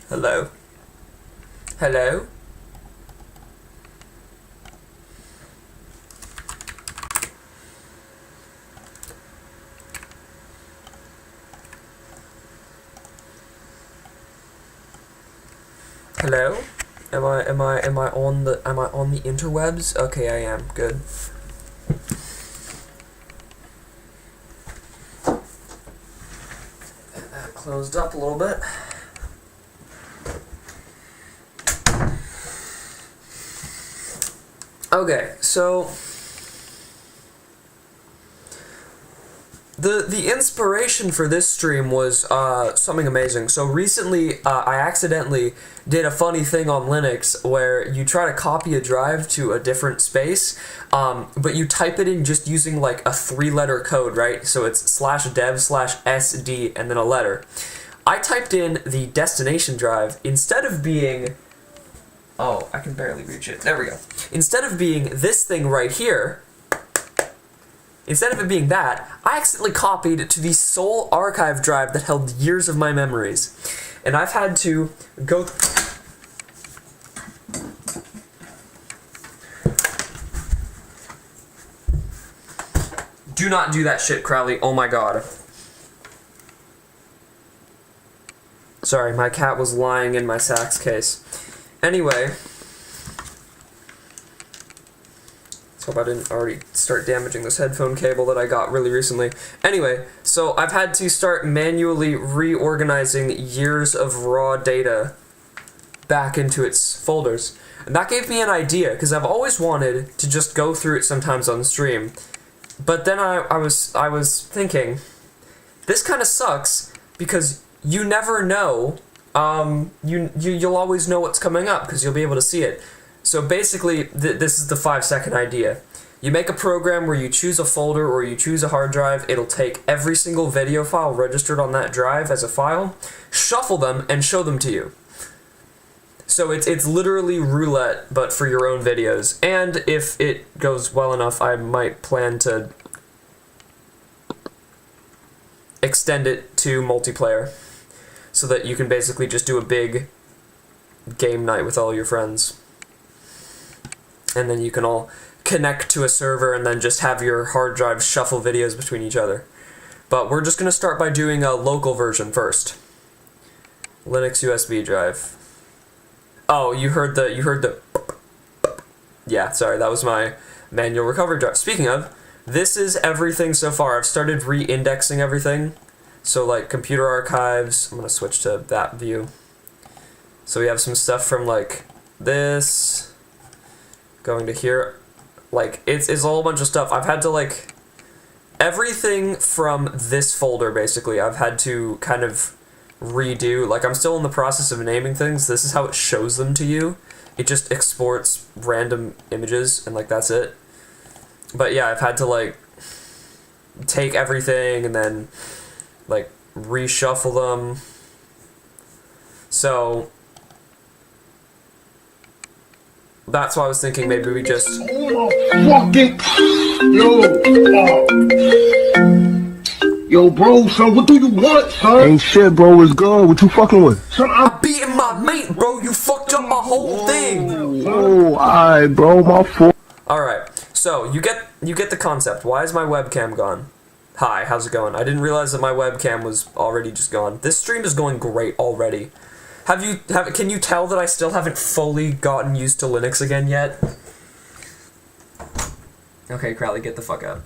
Hello? Hello? Hello? Am I on the interwebs? Okay, I am. Good. That closed up a little bit. Okay, so the inspiration for this stream was something amazing. So recently, I accidentally did a funny thing on Linux where you try to copy a drive to a different space, but you type it in just using like a 3-letter code, right? So it's /dev/sd and then a letter. I typed in the destination drive instead of being... Oh, I can barely reach it. There we go. Instead of being this thing right here, instead of it being that, I accidentally copied it to the sole archive drive that held years of my memories. And I've had to go... Do not do that shit, Crowley. Oh my god. Sorry, my cat was lying in my sax case. Anyway, let's hope I didn't already start damaging this headphone cable that I got really recently. Anyway, so I've had to start manually reorganizing years of raw data back into its folders. And that gave me an idea, because I've always wanted to just go through it sometimes on stream. But then I was thinking, this kind of sucks, because you never know. You'll always know what's coming up because you'll be able to see it. So basically, this is the 5-second idea. You make a program where you choose a folder or you choose a hard drive. It'll take every single video file registered on that drive as a file, shuffle them, and show them to you. So it's literally roulette, but for your own videos. And if it goes well enough, I might plan to extend it to multiplayer, so that you can basically just do a big game night with all your friends. And then you can all connect to a server and then just have your hard drive shuffle videos between each other. But we're just going to start by doing a local version first. Linux USB drive. Oh, you heard the yeah, sorry, that was my manual recovery drive. Speaking of, this is everything so far. I've started re-indexing everything. So like computer archives, I'm gonna switch to that view. So we have some stuff from like this, going to here. Like it's a whole bunch of stuff. I've had to like, everything from this folder basically, I've had to kind of redo. Like I'm still in the process of naming things. This is how it shows them to you. It just exports random images and like that's it. But yeah, I've had to like take everything and then like reshuffle them. So that's why I was thinking maybe we just Yo, bro, son, what do you want, son? Ain't shit, bro. What's good? What you fucking with? Son, I'm beating my mate, bro. You fucked up my whole thing. Oh, alright, bro. My fault. Alright, so you get the concept. Why is my webcam gone? Hi, how's it going? I didn't realize that my webcam was already just gone. This stream is going great already. Can you tell that I still haven't fully gotten used to Linux again yet? Okay, Crowley, get the fuck out.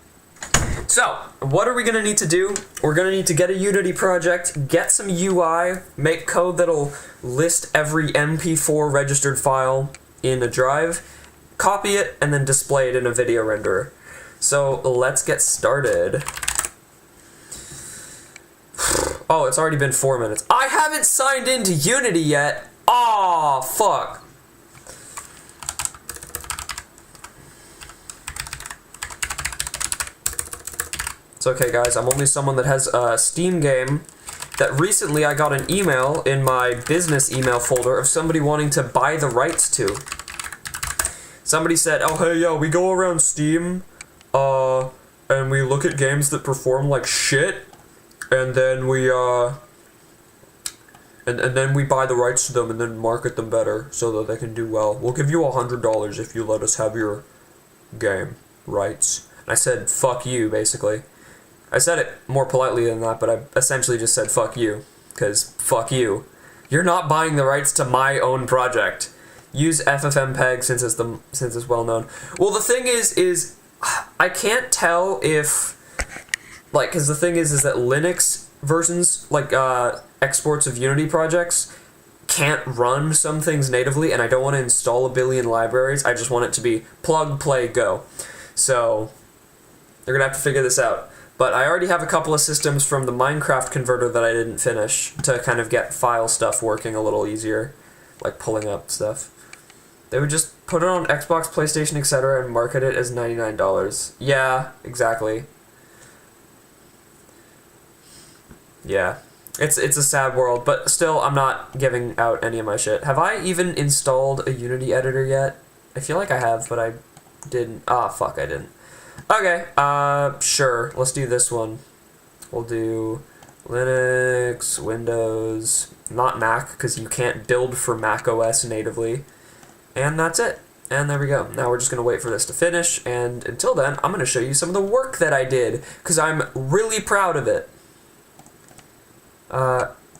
So, what are we gonna need to do? We're gonna need to get a Unity project, get some UI, make code that'll list every MP4 registered file in a drive, copy it, and then display it in a video renderer. So, let's get started. Oh, it's already been 4 minutes. I haven't signed into Unity yet! Aw, fuck. It's okay, guys. I'm only someone that has a Steam game that recently I got an email in my business email folder of somebody wanting to buy the rights to. Somebody said, oh, hey, yo, we go around Steam, and we look at games that perform like shit, and then we And then we buy the rights to them and then market them better so that they can do well. We'll give you $100 if you let us have your game rights. And I said, fuck you, basically. I said it more politely than that, but I essentially just said, fuck you. Because, fuck you. You're not buying the rights to my own project. Use FFmpeg since it's well known. Well, the thing is I can't tell if, like, because the thing is that Linux versions, like, exports of Unity projects can't run some things natively, and I don't want to install a billion libraries. I just want it to be plug, play, go. So they're gonna have to figure this out. But I already have a couple of systems from the Minecraft converter that I didn't finish to kind of get file stuff working a little easier, like pulling up stuff. They would just put it on Xbox, PlayStation, etc. and market it as $99. Yeah, exactly. Yeah. It's a sad world, but still, I'm not giving out any of my shit. Have I even installed a Unity editor yet? I feel like I have, but I didn't. Ah, fuck, I didn't. Okay, sure, let's do this one. We'll do Linux, Windows, not Mac, because you can't build for Mac OS natively. And that's it. And there we go. Now we're just going to wait for this to finish, and until then, I'm going to show you some of the work that I did, because I'm really proud of it.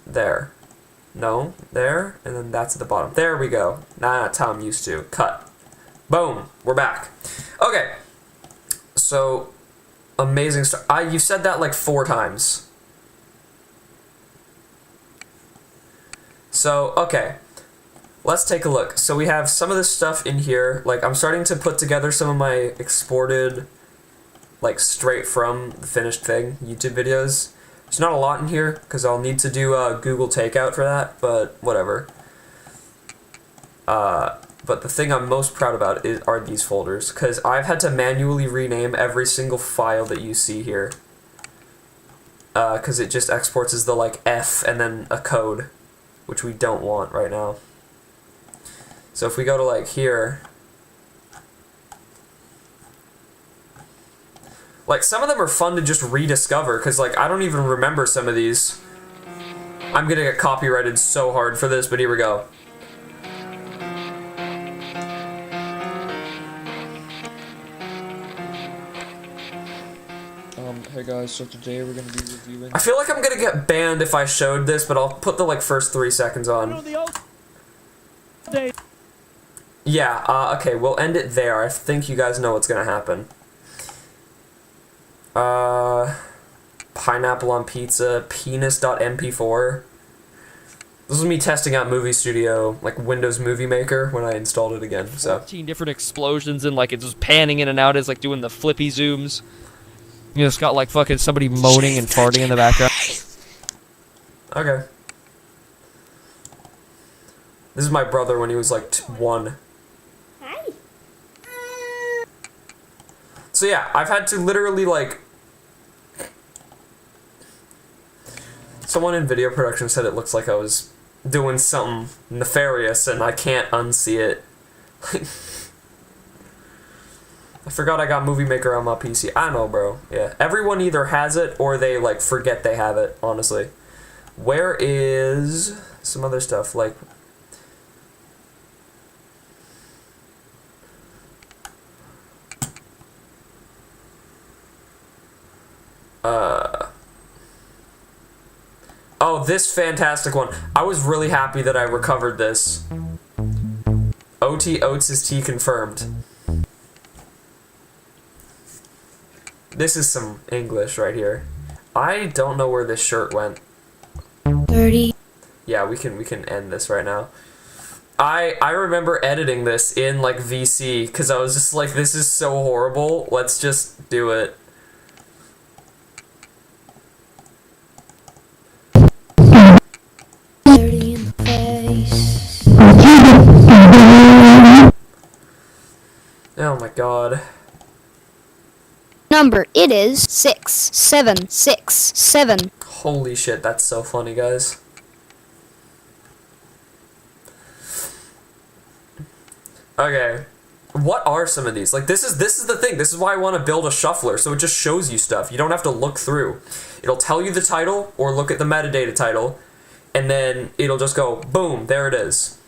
There. No, there, and then that's at the bottom. There we go. Nah, that's how I'm used to. Cut. Boom. We're back. Okay. So, amazing stuff. You said that like 4 times. So, okay. Let's take a look. So we have some of this stuff in here. Like, I'm starting to put together some of my exported, like, straight from the finished thing, YouTube videos. There's not a lot in here, because I'll need to do Google Takeout for that, but whatever. But the thing I'm most proud about are these folders, because I've had to manually rename every single file that you see here. Because it just exports as the, like, F and then a code, which we don't want right now. So if we go to, like, here... Like, some of them are fun to just rediscover, because, like, I don't even remember some of these. I'm gonna get copyrighted so hard for this, but here we go. Hey guys, so today we're gonna be reviewing... I feel like I'm gonna get banned if I showed this, but I'll put the, like, first 3 seconds on. Yeah, okay, we'll end it there. I think you guys know what's gonna happen. Pineapple on pizza, penis.mp4. This was me testing out Movie Studio, like Windows Movie Maker, when I installed it again, so. 14 different explosions and, like, it's just panning in and out. It's like doing the flippy zooms. You know, it's got, like, fucking somebody moaning and farting in the background. Okay. This is my brother when he was, like, 1. Hi. So yeah, I've had to literally, like... Someone in video production said it looks like I was doing something nefarious, and I can't unsee it. I forgot I got Movie Maker on my PC. I know, bro. Yeah. Everyone either has it, or they, like, forget they have it, honestly. Where is some other stuff, like... Oh, this fantastic one. I was really happy that I recovered this. OT Oats is T confirmed. This is some English right here. I don't know where this shirt went. 30. Yeah, we can end this right now. I remember editing this in, like, VC, because I was just like, this is so horrible, let's just do it. In the face. Oh my god. Number, it is 6767. Holy shit, that's so funny, guys. Okay. What are some of these? Like, this is the thing. This is why I want to build a shuffler, so it just shows you stuff. You don't have to look through. It'll tell you the title, or look at the metadata title, and then it'll just go, boom, there it is.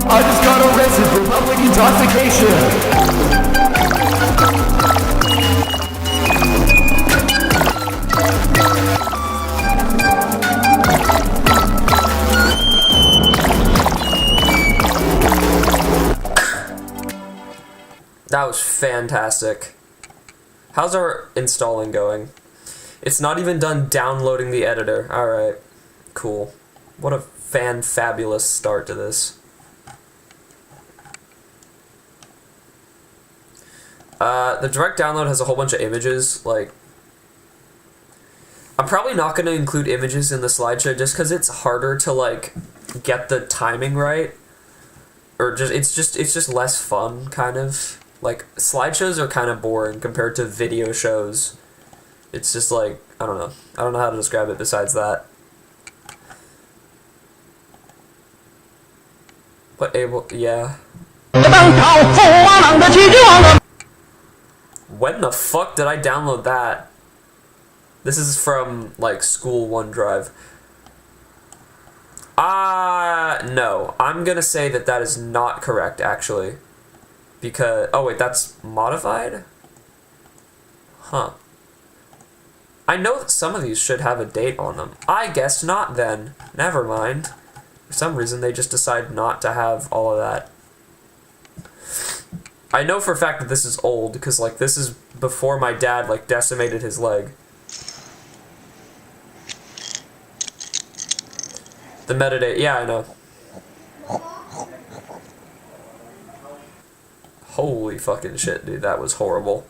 I just got arrested for public intoxication. That was fantastic. How's our installing going? It's not even done downloading the editor. Alright, cool. What a fabulous start to this. The direct download has a whole bunch of images, like... I'm probably not going to include images in the slideshow just because it's harder to, like, get the timing right. Or it's just less fun, kind of. Like, slideshows are kind of boring compared to video shows. It's just like, I don't know. I don't know how to describe it besides that. But yeah. When the fuck did I download that? This is from, like, school OneDrive. No. I'm gonna say that that is not correct, actually. Because, oh wait, that's modified? Huh. I know that some of these should have a date on them. I guess not then. Never mind. For some reason, they just decide not to have all of that. I know for a fact that this is old, because, like, this is before my dad, like, decimated his leg. The metadata, yeah, I know. Holy fucking shit, dude, that was horrible.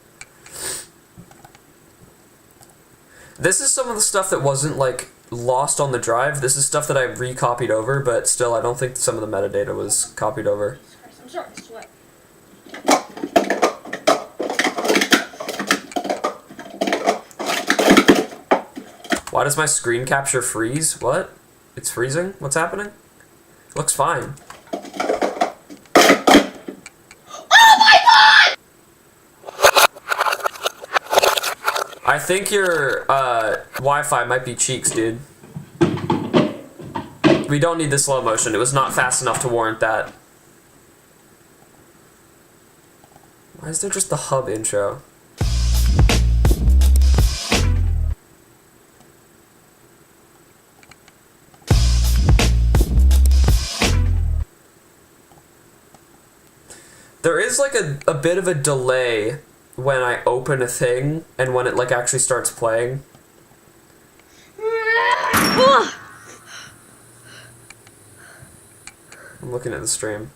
This is some of the stuff that wasn't, like, lost on the drive. This is stuff that I recopied over, but still, I don't think some of the metadata was copied over. I'm starting to sweat. Why does my screen capture freeze? What? It's freezing? What's happening? Looks fine. I think your Wi-Fi might be cheeks, dude. We don't need the slow motion. It was not fast enough to warrant that. Why is there just the hub intro? There is like a bit of a delay when I open a thing and when it like actually starts playing. I'm looking at the stream.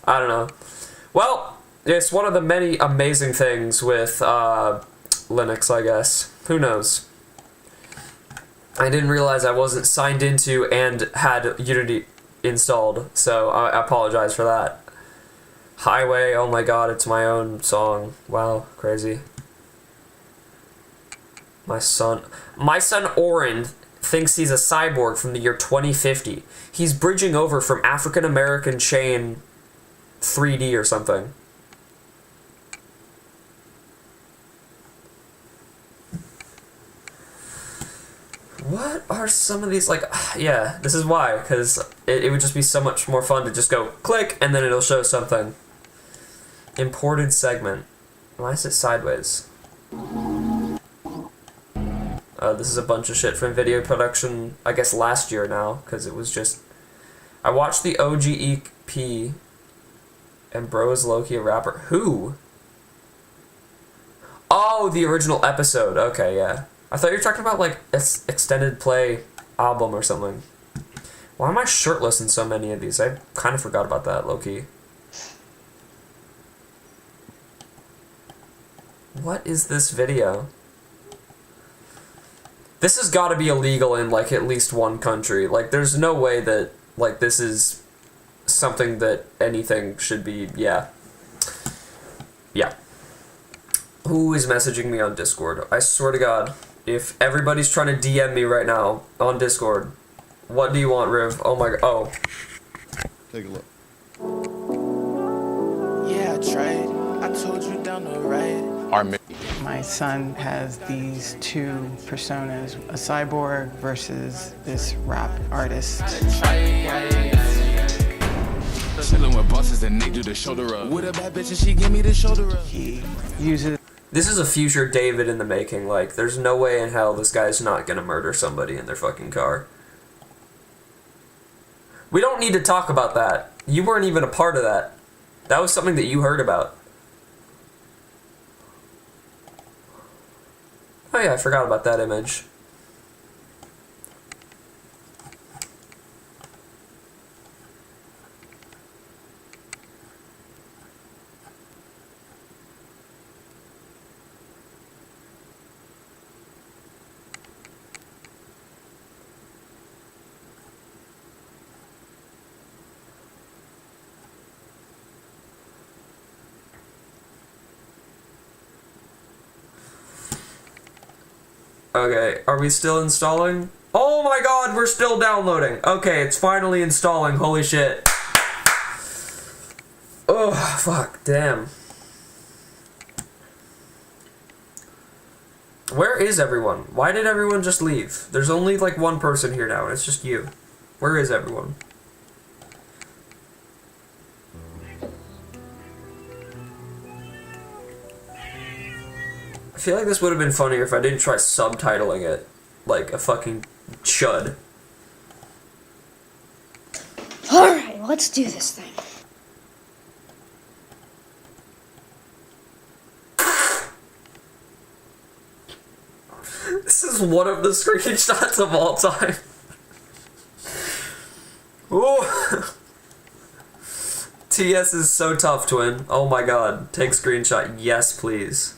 I don't know. Well, it's one of the many amazing things with Linux, I guess. Who knows? I didn't realize I wasn't signed into and had Unity installed, so I apologize for that. Highway, oh my god, it's my own song. Wow, crazy. My son Oren thinks he's a cyborg from the year 2050. He's bridging over from African American Chain 3D or something. What are some of these, like, yeah, this is why, because it would just be so much more fun to just go click and then it'll show something. Imported segment. Why is it sideways? This is a bunch of shit from video production, I guess last year now, because it was just... I watched the OG EP, and bro is low-key a rapper. Who? Oh, the original episode. Okay, yeah. I thought you were talking about, like, extended play album or something. Why am I shirtless in so many of these? I kind of forgot about that, low-key. What is this video? This has got to be illegal in, like, at least one country. Like, there's no way that, like, this is something that anything should be, yeah. Yeah. Who is messaging me on Discord? I swear to God. If everybody's trying to DM me right now on Discord, what do you want, Riv? Oh my god. Oh. Take a look. Yeah, I tried. I told you down the right. My son has these two personas, a cyborg versus this rap artist. Chillin' with bosses and they do the shoulder up. With a bad bitch and she give me the shoulder up. He uses This is a future David in the making. Like, there's no way in hell this guy's not gonna murder somebody in their fucking car. We don't need to talk about that. You weren't even a part of that. That was something that you heard about. Oh yeah, I forgot about that image. Okay, are we still installing? Oh my god, we're still downloading. Okay, it's finally installing. Holy shit. Oh, fuck, damn. Where is everyone? Why did everyone just leave? There's only like one person here now, and it's just you. Where is everyone? I feel like this would have been funnier if I didn't try subtitling it like a fucking chud. Alright, let's do this thing. This is one of the screenshots of all time. Ooh. TS is so tough, twin. Oh my god. Take screenshot. Yes, please.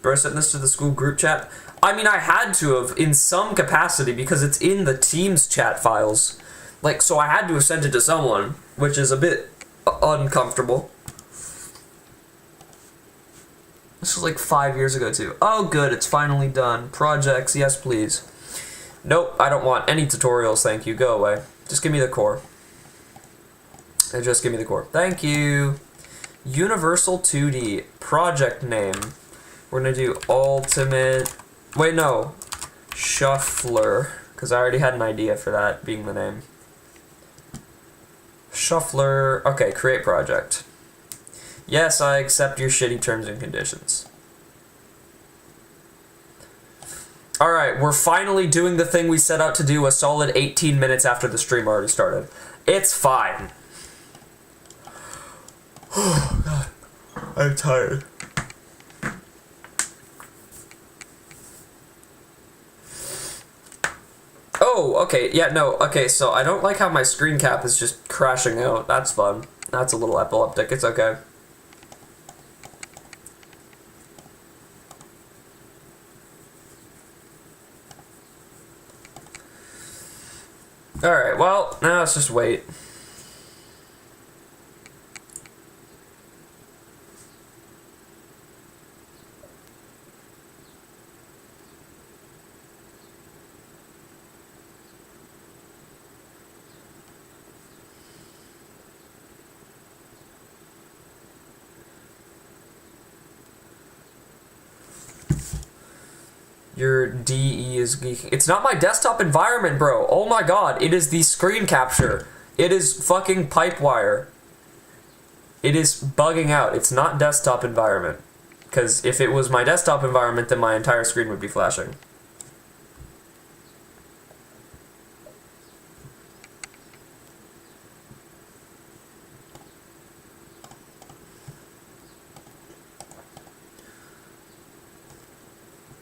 Bro, sent this to the school group chat. I mean, I had to have in some capacity because it's in the Teams chat files. Like, so I had to have sent it to someone, which is a bit uncomfortable. This was like 5 years ago, too. Oh, good, it's finally done. Projects, yes, please. Nope, I don't want any tutorials, thank you. Go away. Just give me the core. Just give me the core. Thank you. Universal 2D. Project name. We're gonna do Ultimate... Wait, no. Shuffler. Because I already had an idea for that being the name. Shuffler... Okay, create project. Yes, I accept your shitty terms and conditions. Alright, we're finally doing the thing we set out to do a solid 18 minutes after the stream already started. It's fine. Oh, God. I'm tired. Oh, okay, yeah, no, okay, so I don't like how my screen cap is just crashing out. That's fun. That's a little epileptic, it's okay. Alright, well, now let's just wait. Your DE is geeking. It's not my desktop environment, bro. Oh my god, it is the screen capture. It is fucking Pipewire. It is bugging out. It's not desktop environment. Because if it was my desktop environment, then my entire screen would be flashing.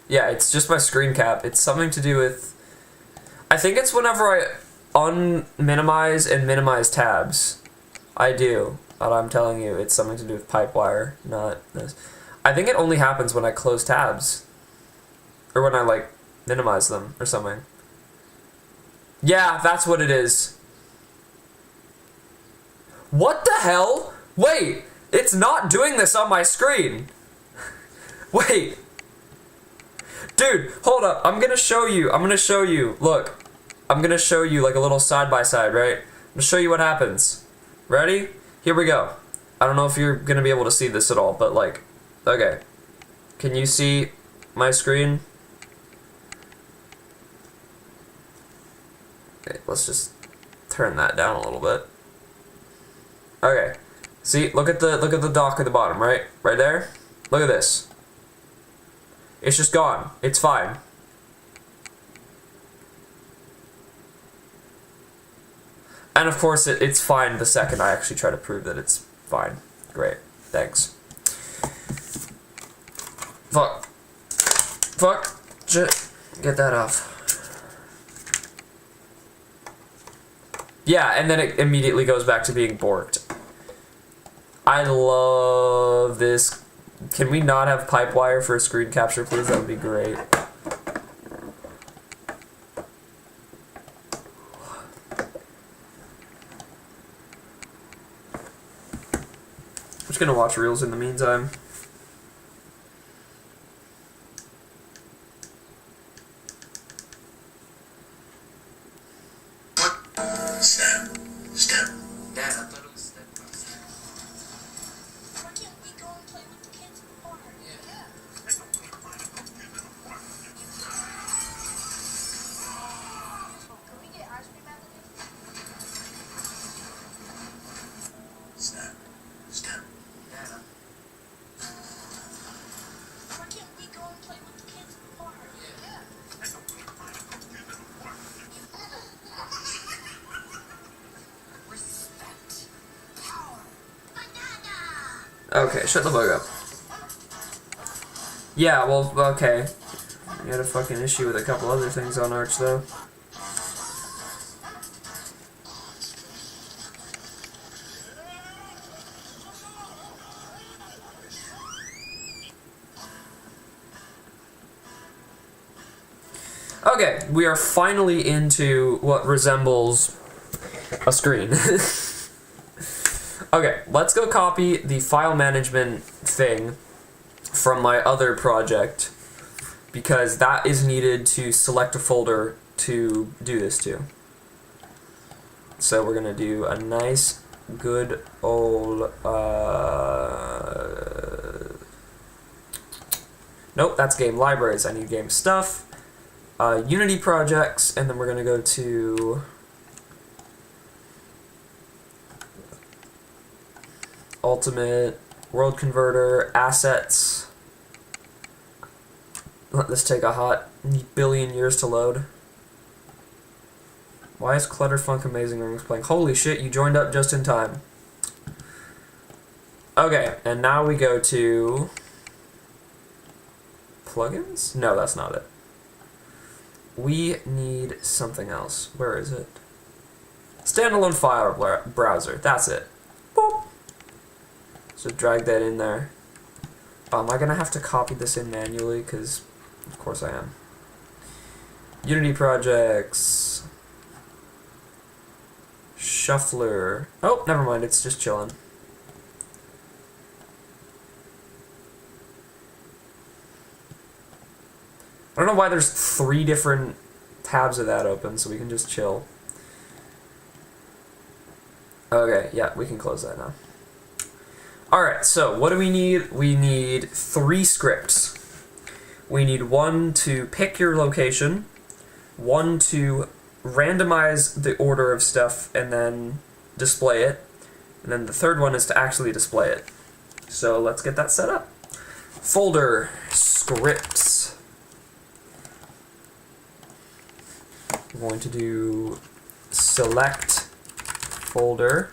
Yeah, it's just my screen cap. It's something to do with I think it's whenever I unminimize and minimize tabs. I do. But I'm telling you, it's something to do with Pipewire, not this. I think it only happens when I close tabs. Or when I, like, minimize them or something. Yeah, that's what it is. What the hell? Wait, it's not doing this on my screen. Wait. Dude, hold up. I'm gonna show you. Look. I'm gonna show you like a little side by side, right? I'm gonna show you what happens. Ready? Here we go. I don't know if you're gonna be able to see this at all, but like, okay. Can you see my screen? Okay, let's just turn that down a little bit. Okay. See, look at the dock at the bottom, right? Right there? Look at this. It's just gone. It's fine. And of course it's fine the second I actually try to prove that it's fine. Great. Thanks. Fuck. Fuck. Get that off. Yeah, and then it immediately goes back to being borked. I love this. Can we not have Pipewire for a screen capture, please? That would be great. I'm just gonna watch reels in the meantime. Step. Dad, I thought it was step by step. Why can't we go and play with the kids in the park? Yeah. Can we get ice cream after this? Step. Dad. Why can't we go and play with the kids in the park? Yeah. Okay, shut the bug up. Yeah, well, okay. You had a fucking issue with a couple other things on Arch, though. Okay, we are finally into what resembles a screen. Okay, let's go copy the file management thing from my other project, because that is needed to select a folder to do this to. So we're gonna do a nice, good old, nope, that's game libraries. I need game stuff, Unity projects, and then we're gonna go to Ultimate, World Converter, Assets. Let this take a hot billion years to load. Why is Clutterfunk Amazing Rings playing? Holy shit, you joined up just in time. Okay, and now we go to plugins? No, that's not it. We need something else. Where is it? Standalone file browser. That's it. Boop. So drag that in there. Am I gonna have to copy this in manually? Because of course I am. Unity projects. Shuffler. Oh, never mind. It's just chilling. I don't know why there's 3 different tabs of that open, so we can just chill. Okay, yeah, we can close that now. Alright, so what do we need? We need 3 scripts. We need 1 to pick your location, 1 to randomize the order of stuff and then display it, and then the third one is to actually display it. So let's get that set up. Folder, scripts. We're going to do select folder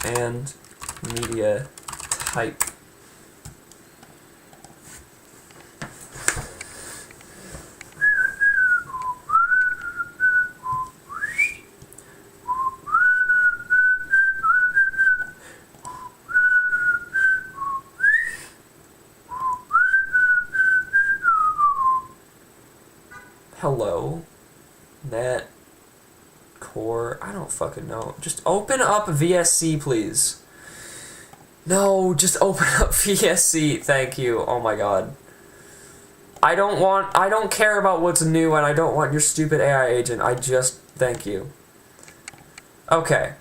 and media type. Hello. Net. Core. I don't fucking know. Just open up VSC, please. No, just open up VSC. Thank you. Oh my god. I don't care about what's new, and I don't want your stupid AI agent. Thank you. Okay.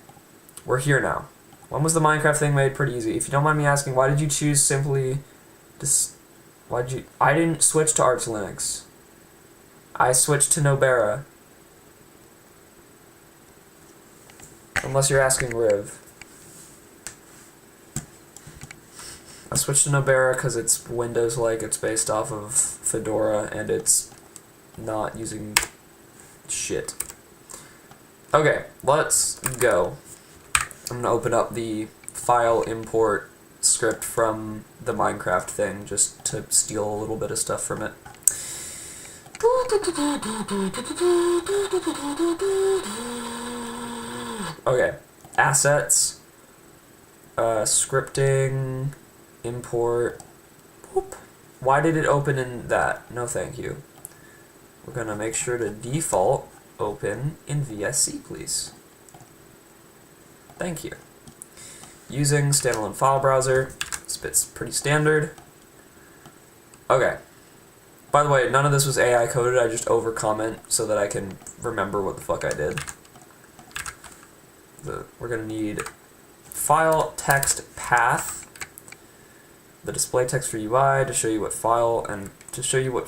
We're here now. When was the Minecraft thing made? Pretty easy. If you don't mind me asking, why did you choose simply... I didn't switch to Arch Linux. I switched to Nobera. Unless you're asking Riv. I switched to Nobera because it's Windows-like, it's based off of Fedora, and it's not using shit. Okay, let's go. I'm gonna open up the file import script from the Minecraft thing just to steal a little bit of stuff from it. Okay, assets, scripting, import. Whoop. Why did it open in that? No thank you. We're gonna make sure to default open in VSC, please. Thank you. Using standalone file browser. It's pretty standard. Okay. By the way, none of this was AI coded, I just over comment so that I can remember what the fuck I did. We're gonna need file text path, the display text for UI to show you what file, and to show you what...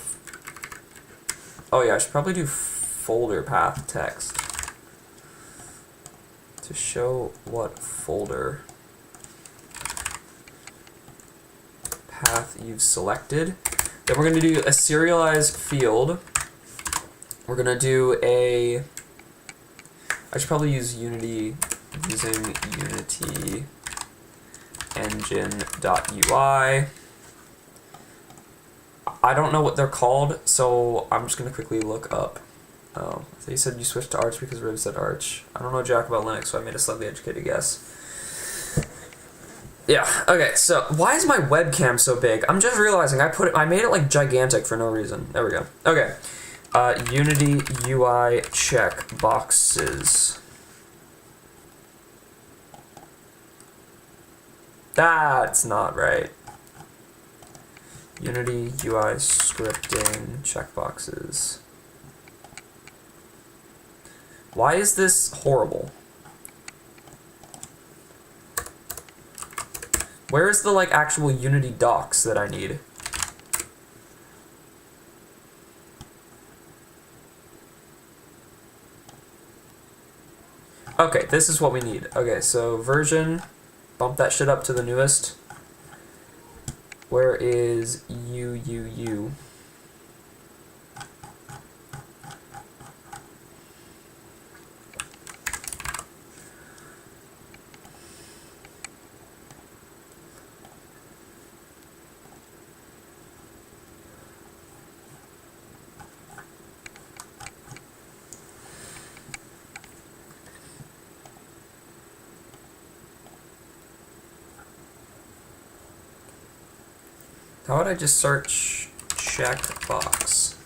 Oh yeah, I should probably do folder path text. To show what folder path you've selected. Then we're going to do a serialized field. We're going to do a... I should probably use Unity using Unity engine.ui. I don't know what they're called, so I'm just going to quickly look up. Oh, so you said you switched to Arch because Riv said Arch. I don't know jack about Linux, so I made a slightly educated guess. Yeah, okay, so why is my webcam so big? I'm just realizing I made it like gigantic for no reason. There we go. Okay. Unity UI check boxes. That's not right. Unity UI scripting checkboxes. Why is this horrible? Where is the like actual Unity docs that I need? Okay, this is what we need. Okay, so version, bump that shit up to the newest. Where is UUU? How would I just search checkbox?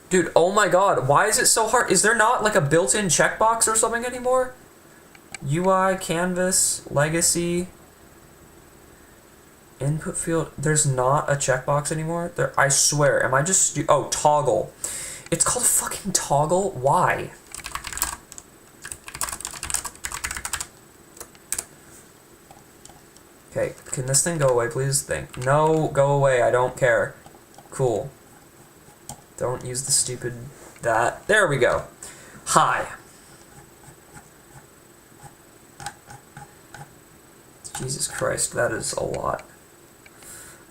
Dude, oh my god, why is it so hard? Is there not like a built-in checkbox or something anymore? UI, canvas, legacy, input field. There's not a checkbox anymore? There, I swear, am I just oh, toggle. It's called fucking toggle? Why? Okay, can this thing go away, please? No, go away, I don't care. Cool. Don't use the stupid that. There we go. Hi. Jesus Christ, that is a lot.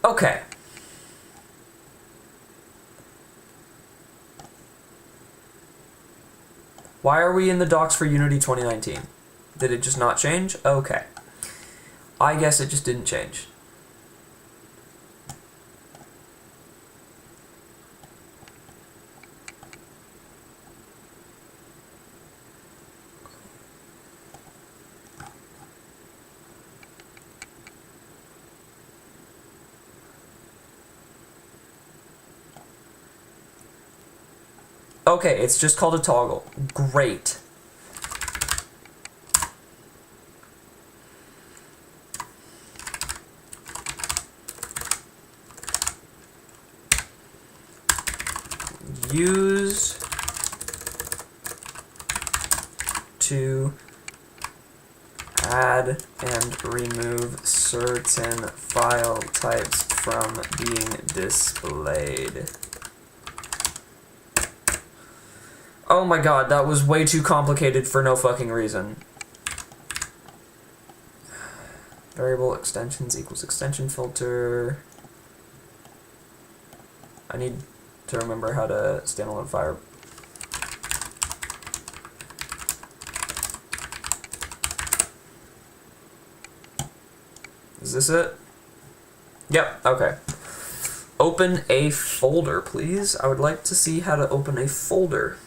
Okay. Why are we in the docs for Unity 2019? Did it just not change? Okay. I guess it just didn't change. Okay, it's just called a toggle. Great. Use to add and remove certain file types from being displayed. Oh my god, that was way too complicated for no fucking reason. Variable extensions equals extension filter. I need to remember how to standalone fire. Is this it? Yep, okay. Open a folder, please. I would like to see how to open a folder.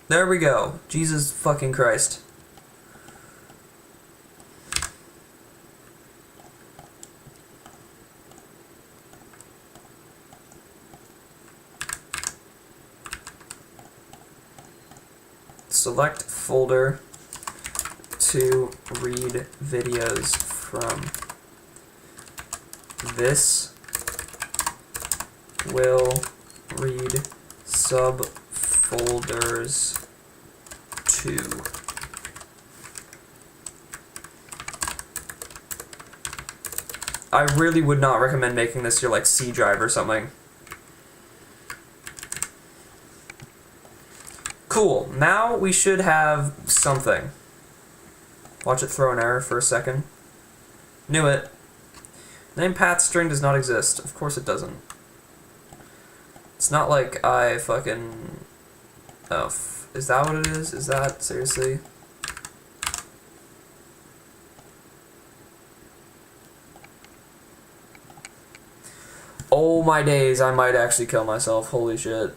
There we go. Jesus fucking Christ. Select folder to read videos from. This will read subfolders to. I really would not recommend making this your like C drive or something. Cool, now we should have something. Watch it throw an error for a second. Knew it. Name path string does not exist. Of course it doesn't. It's not like I fucking... Oh, is that what it is? Is that, seriously? Oh my days, I might actually kill myself. Holy shit.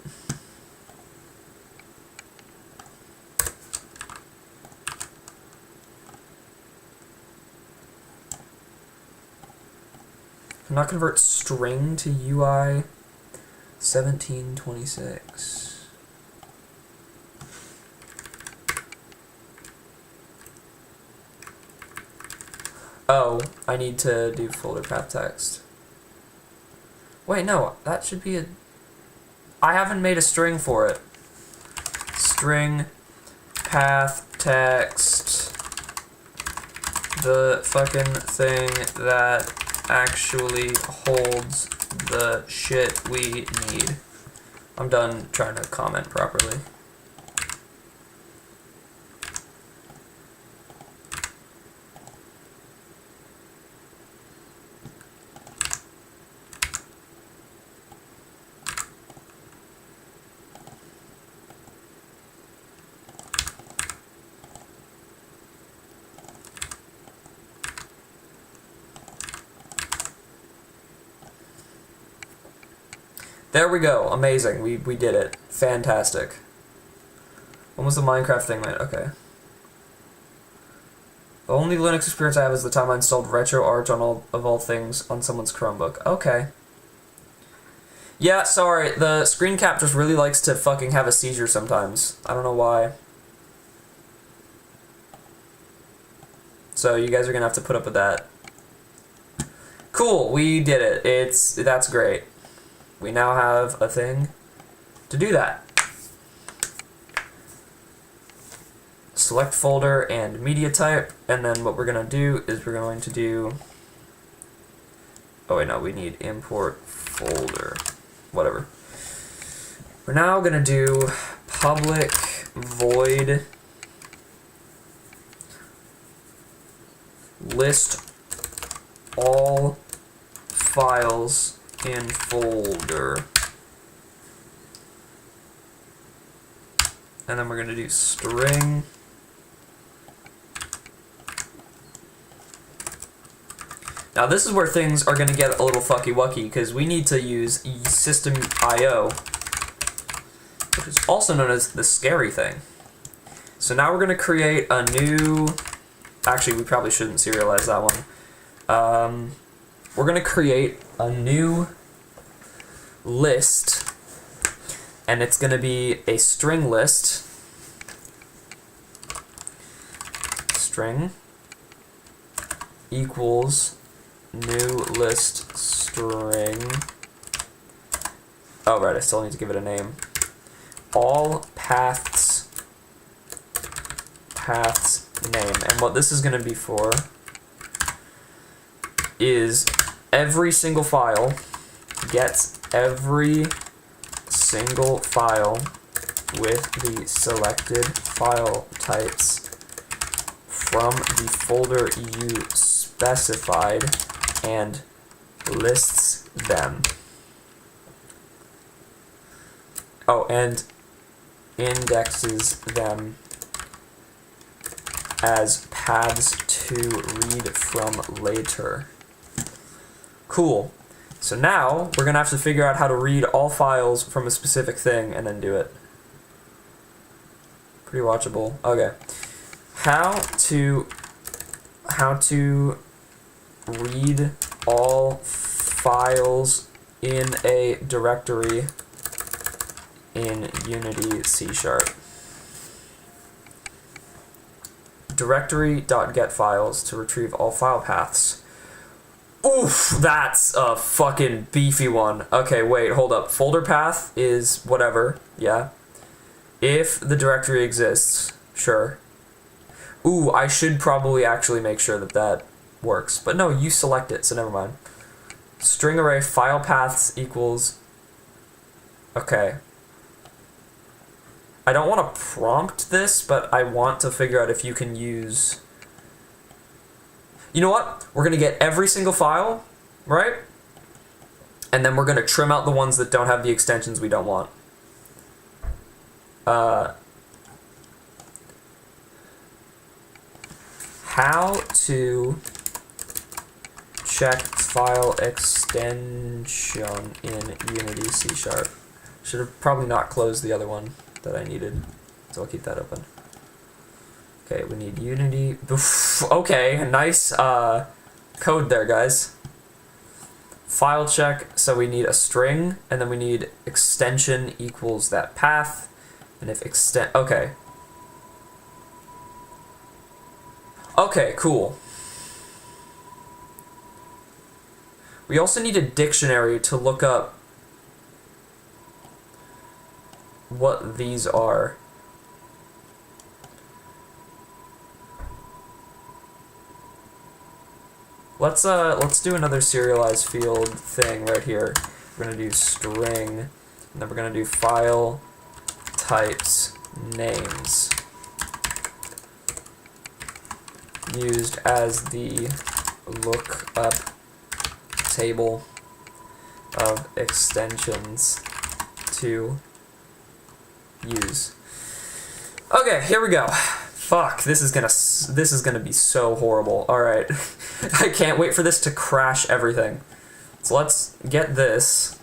Cannot convert string to UI 1726. Oh, I need to do folder path text. Wait, no, that should be a... I haven't made a string for it. String path text. The fucking thing that actually holds the shit we need. I'm done trying to comment properly. There we go. Amazing. We did it. Fantastic. When was the Minecraft thing made? Okay. The only Linux experience I have is the time I installed RetroArch on all things on someone's Chromebook. Okay. Yeah, sorry. The screen cap just really likes to fucking have a seizure sometimes. I don't know why. So you guys are gonna have to put up with that. Cool. We did it. That's great. We now have a thing to do that. Select folder and media type, and then what we're going to do is we're going to do... Oh wait, no, we need import folder. Whatever. We're now going to do public void list all files in folder, and then we're going to do string Now this is where things are going to get a little fucky-wucky, because we need to use system IO, which is also known as the scary thing. So now we're going to create a new... Actually, we probably shouldn't serialize that one. We're going to create a new list, and it's going to be a string list. String equals new list string. Oh, right, I still need to give it a name. All paths name. And what this is going to be for is every single file gets every single file with the selected file types from the folder you specified and lists them. Oh, and indexes them as paths to read from later. Cool. So now we're gonna have to figure out how to read all files from a specific thing and then do it. Pretty watchable. Okay. How to read all files in a directory in Unity C#. Directory.getFiles to retrieve all file paths. Oof, that's a fucking beefy one. Okay, wait, hold up. Folder path is whatever, yeah. If the directory exists, sure. Ooh, I should probably actually make sure that that works. But no, you select it, so never mind. String array file paths equals... Okay. I don't want to prompt this, but I want to figure out if you can use... You know what? We're going to get every single file, right? And then we're going to trim out the ones that don't have the extensions we don't want. How to check file extension in Unity C#. Should have probably not closed the other one that I needed, so I'll keep that open. Okay, we need Unity. Oof, okay, nice code there, guys. File check, so we need a string, and then we need extension equals that path, and if okay. Okay, cool. We also need a dictionary to look up what these are. Let's do another serialized field thing right here. We're gonna do string, and then we're gonna do file types names used as the lookup table of extensions to use. Okay, here we go. Fuck, this is gonna be so horrible. All right, I can't wait for this to crash everything. So let's get this.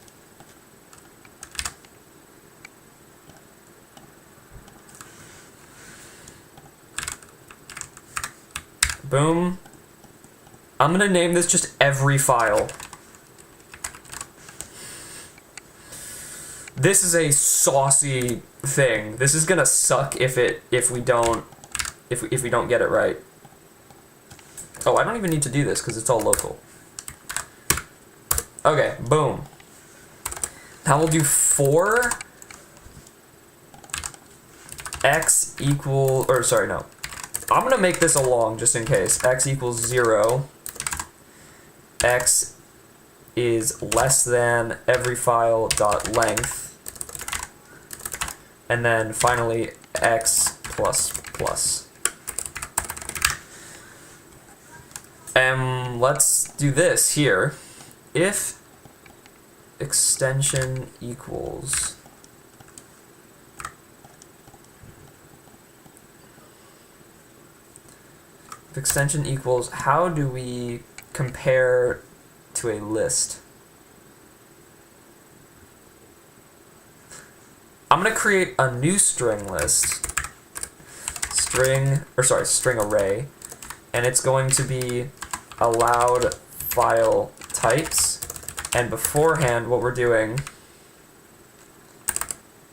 Boom. I'm gonna name this just every file. This is a saucy thing. This is gonna suck if we don't get it right. Oh, I don't even need to do this because it's all local. Okay, boom. Now we'll do for x equal, or sorry, no. I'm gonna make this a long just in case. X equals 0. X is less than every file dot length. And then finally x plus plus. Let's do this here. If extension equals how do we compare to a list. I'm gonna create a new string list, string array, and it's going to be allowed file types. And beforehand, what we're doing,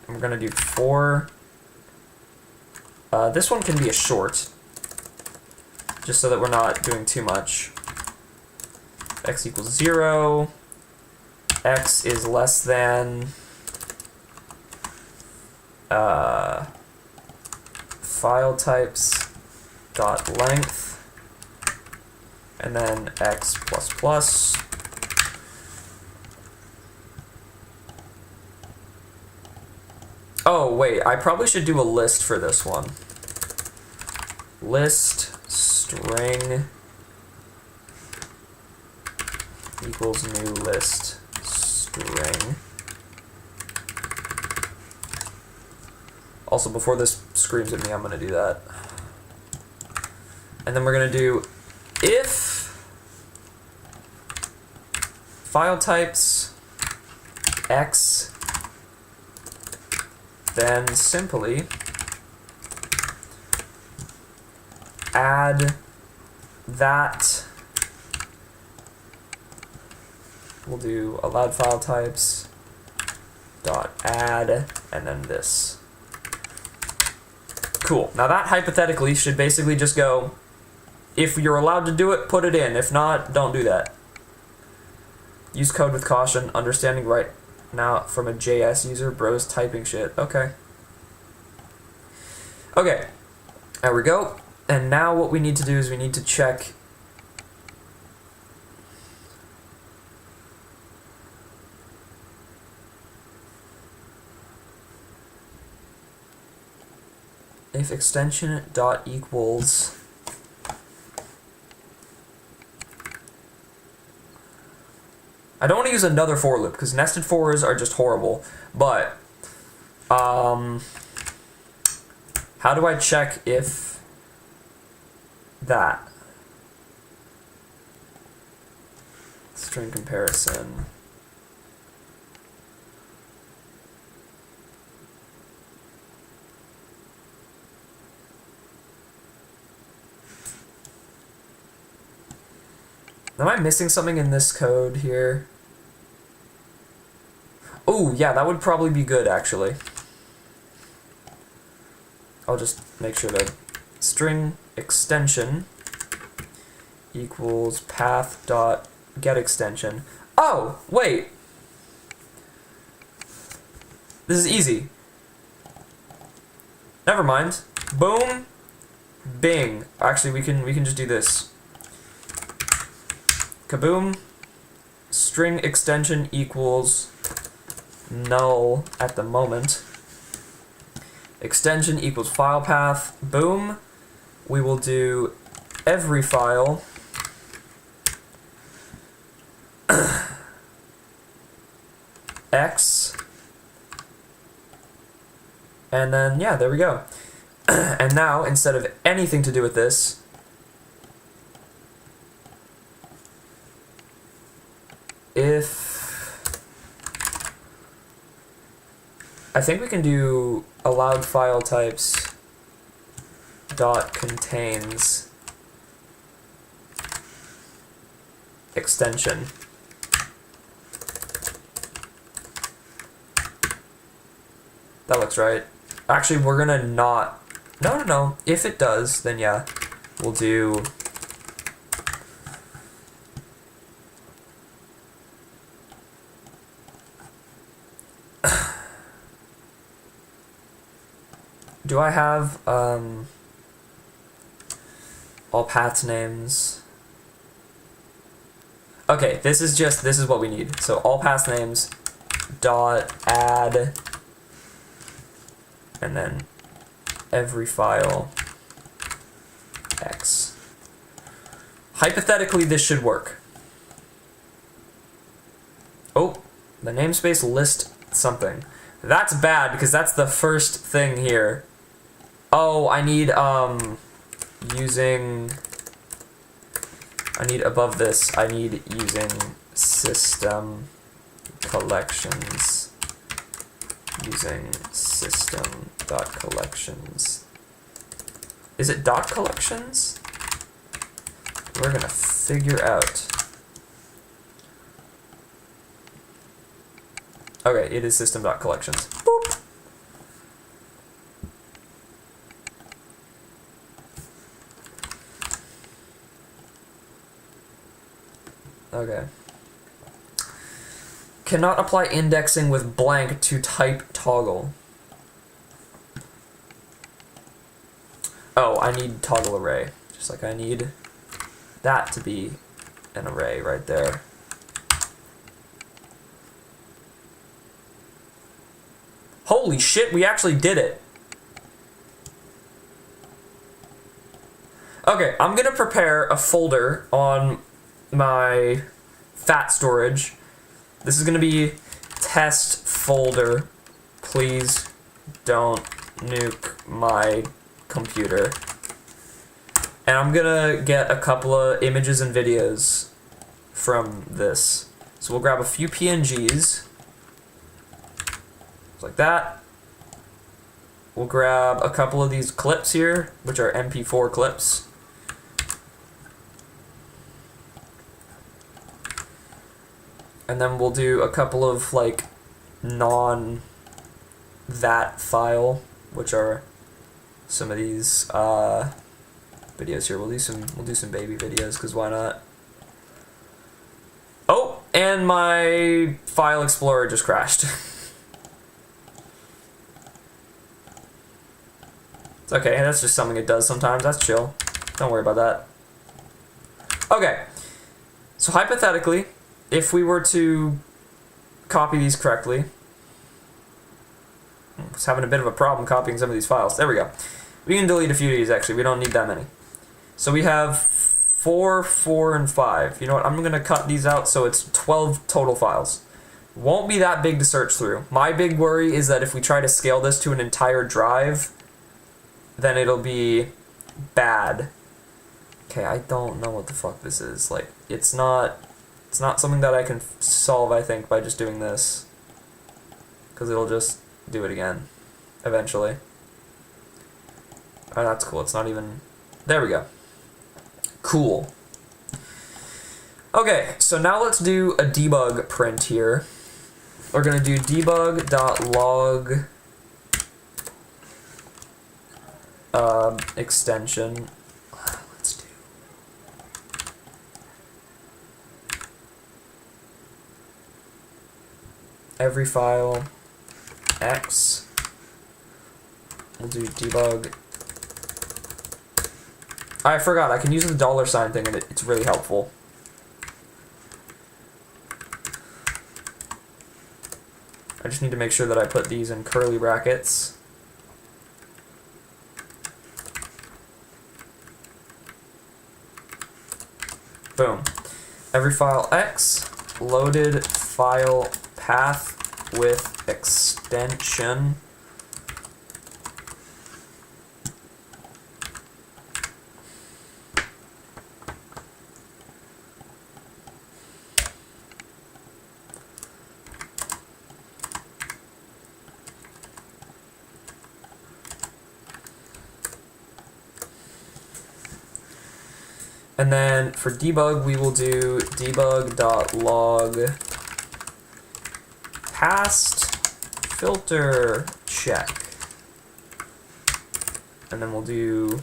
we're gonna do for, this one can be a short, just so that we're not doing too much. X equals 0, X is less than, file types dot length, and then X plus plus. Oh, wait, I probably should do a list for this one. List string equals new list string. Also, before this screams at me, I'm going to do that. And then we're going to do if file types X, then simply add that. We'll do allowed file types dot add, and then this. Cool. Now that hypothetically should basically just go, if you're allowed to do it, put it in. If not, don't do that. Use code with caution. Understanding right now from a JS user. Bros typing shit. Okay. Okay. There we go. And now what we need to do is we need to check if extension dot equals I don't want to use another for loop because nested fors are just horrible, but how do I check if that string comparison am I missing something in this code here? Oh, yeah, that would probably be good, actually. I'll just make sure to string extension equals path dot get extension. Oh, wait. This is easy. Never mind. Boom. Bing. Actually, we can just do this. Kaboom, string extension equals null at the moment. Extension equals file path. Boom. We will do every file X, and then yeah, there we go. And now instead of anything to do with this, if I think we can do allowed file types dot contains extension. That looks right. Actually, we're gonna not. No. If it does, then yeah, we'll do. Do I have all paths names? Okay, this is what we need. So all path names dot add, and then every file X. Hypothetically, this should work. Oh, the namespace list something. That's bad because that's the first thing here. Oh, I need using I need above this, I need using system collections. Using system.collections. Is it dot collections? We're gonna figure out. Okay, it is system.collections. Boop. Okay. Cannot apply indexing with blank to type toggle. Oh, I need toggle array. Just like I need that to be an array right there. Holy shit, we actually did it. Okay, I'm gonna prepare a folder on my fat storage. This is gonna be test folder. Please don't nuke my computer. And I'm gonna get a couple of images and videos from this. So we'll grab a few PNGs. Like that. We'll grab a couple of these clips here, which are MP4 clips. And then we'll do a couple of like non-that file, which are some of these videos here. We'll do some baby videos, because why not? Oh, and my file explorer just crashed. It's okay, that's just something it does sometimes. That's chill. Don't worry about that. Okay, so hypothetically, if we were to copy these correctly, I was having a bit of a problem copying some of these files. There we go. We can delete a few of these, actually. We don't need that many. So we have 4, 4, and 5. You know what? I'm going to cut these out so it's 12 total files. Won't be that big to search through. My big worry is that if we try to scale this to an entire drive, then it'll be bad. Okay, I don't know what the fuck this is. Like, it's not something that I can solve, I think, by just doing this. Because it'll just do it again, eventually. Oh, that's cool. It's not even... There we go. Cool. Okay, so now let's do a debug print here. We're going to do debug.log extension. Let's do every file x. We'll do debug. I forgot, I can use the $sign thing and it's really helpful. I just need to make sure that I put these in curly brackets. Boom. Every file x, loaded file path with extension. And then for debug, we will do debug.log past filter check. And then we'll do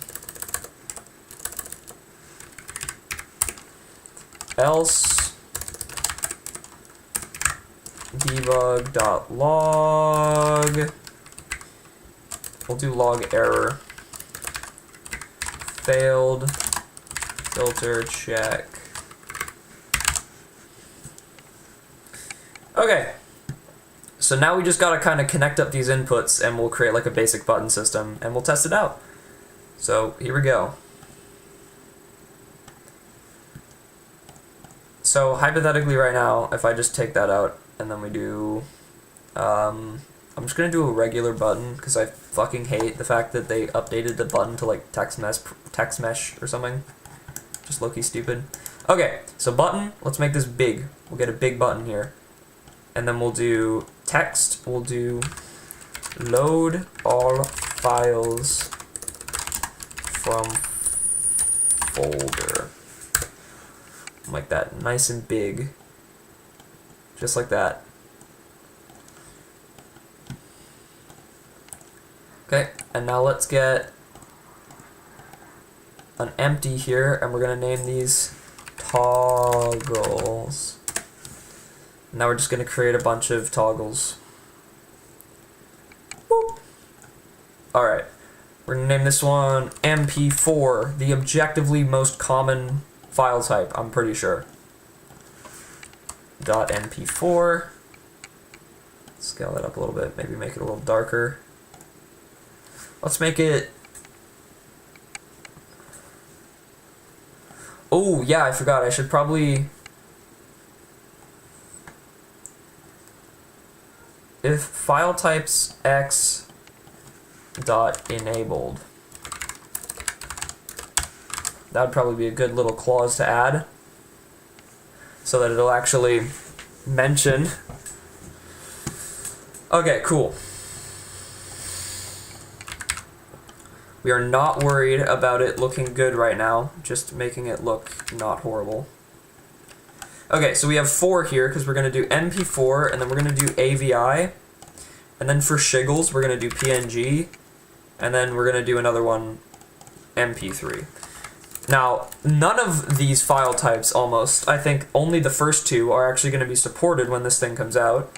else debug.log. We'll do log error. Failed filter check. Okay, so now we just gotta kind of connect up these inputs and we'll create like a basic button system and we'll test it out. So here we go. So hypothetically right now, if I just take that out and then we do, I'm just gonna do a regular button because I fucking hate the fact that they updated the button to like text mesh or something. Just low-key stupid. Okay, so button, let's make this big. We'll get a big button here. And then we'll do text, we'll do load all files from folder. Like that, nice and big. Just like that. Okay, and now let's get an empty here, and we're gonna name these toggles. Now we're just gonna create a bunch of toggles. Boop. Alright, we're gonna name this one MP4, the objectively most common file type, I'm pretty sure. .mp4. Scale that up a little bit, maybe make it a little darker. Let's make it... Oh, yeah, I forgot. I should probably... If file types x dot enabled. That would probably be a good little clause to add, so that it'll actually mention. Okay, cool. We are not worried about it looking good right now, just making it look not horrible. Okay, so we have 4 here because we're going to do MP4, and then we're going to do AVI, and then for shiggles we're going to do PNG, and then we're going to do another one, MP3. Now, none of these file types, almost, I think only the first 2 are actually going to be supported when this thing comes out,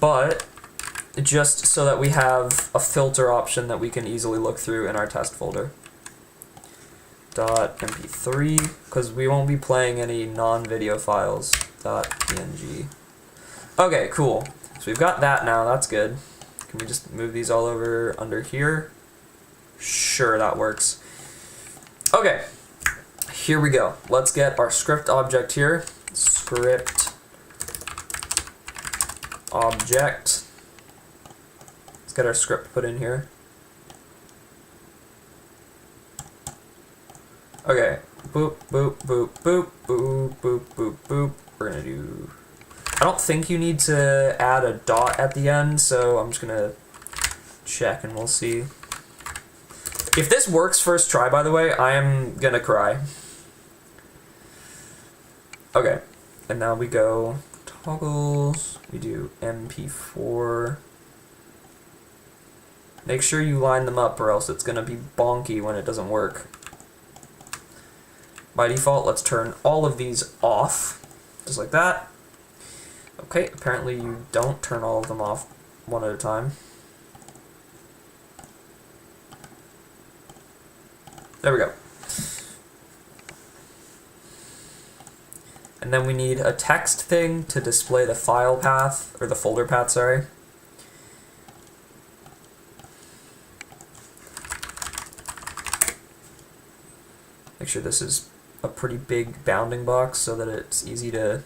but just so that we have a filter option that we can easily look through in our test folder. .mp3, because we won't be playing any non-video files. .png. Okay, cool. So we've got that now, that's good. Can we just move these all over under here? Sure, that works. Okay, here we go. Let's get our script object here. Script object. Let's get our script put in here. Okay, boop, boop, boop, boop, boop, boop, boop, boop. We're gonna do... I don't think you need to add a dot at the end, so I'm just gonna check and we'll see. If this works first try, by the way, I am gonna cry. Okay, and now we go toggles, we do MP4. Make sure you line them up or else it's gonna be bonky when it doesn't work. By default, let's turn all of these off, just like that. Okay, apparently you don't turn all of them off one at a time. There we go. And then we need a text thing to display the file path, or the folder path, sorry. Make sure this is a pretty big bounding box so that it's easy to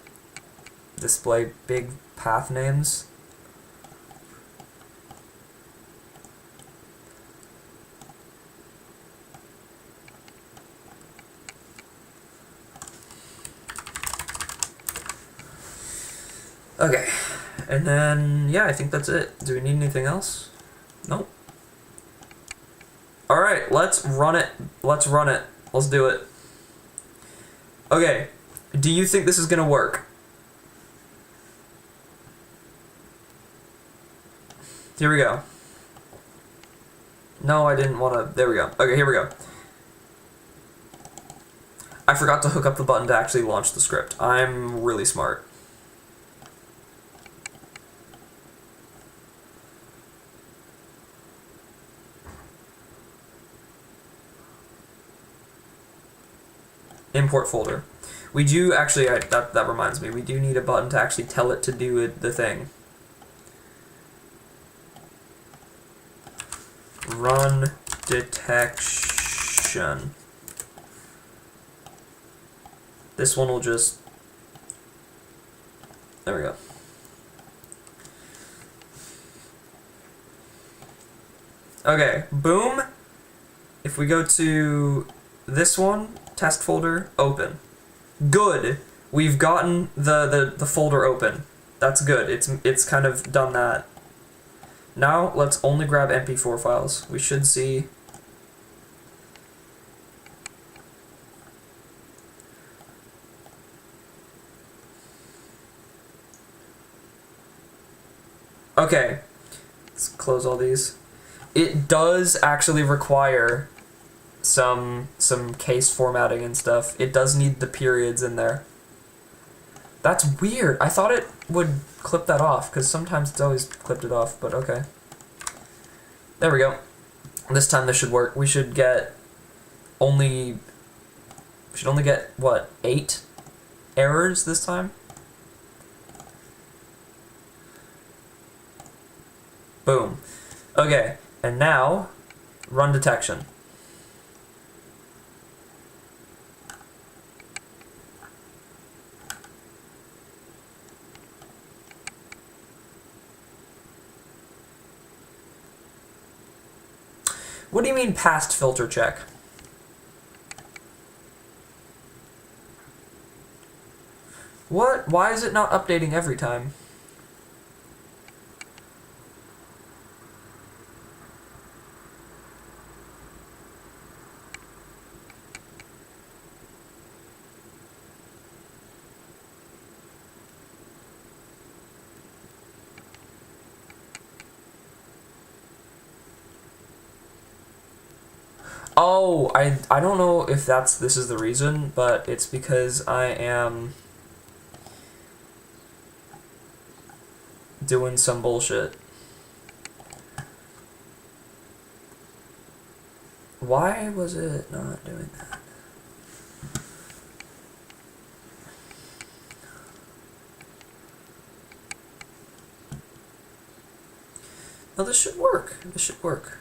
display big path names. Okay, and then, yeah, I think that's it. Do we need anything else? Nope. Alright, let's run it. Let's run it. Let's do it. Okay, do you think this is gonna work? Here we go. No, I didn't wanna, there we go. Okay, here we go. I forgot to hook up the button to actually launch the script. I'm really smart. Import folder. We do actually, that reminds me, we do need a button to actually tell it to do the thing. Run detection. This one will just, there we go. Okay, boom. If we go to this one, test folder, open. Good. We've gotten the folder open. That's good. It's kind of done that. Now let's only grab MP4 files. We should see. Okay. Let's close all these. It does actually require some case formatting and stuff. It does need the periods in there. That's weird. I thought it would clip that off, because sometimes it's always clipped it off, but okay. There we go. This time this should work. We should only get, what, 8 errors this time? Boom. Okay, and now, run detection. What do you mean past filter check? What? Why is it not updating every time? Oh, I don't know if this is the reason, but it's because I am doing some bullshit. Why was it not doing that? No, this should work. This should work.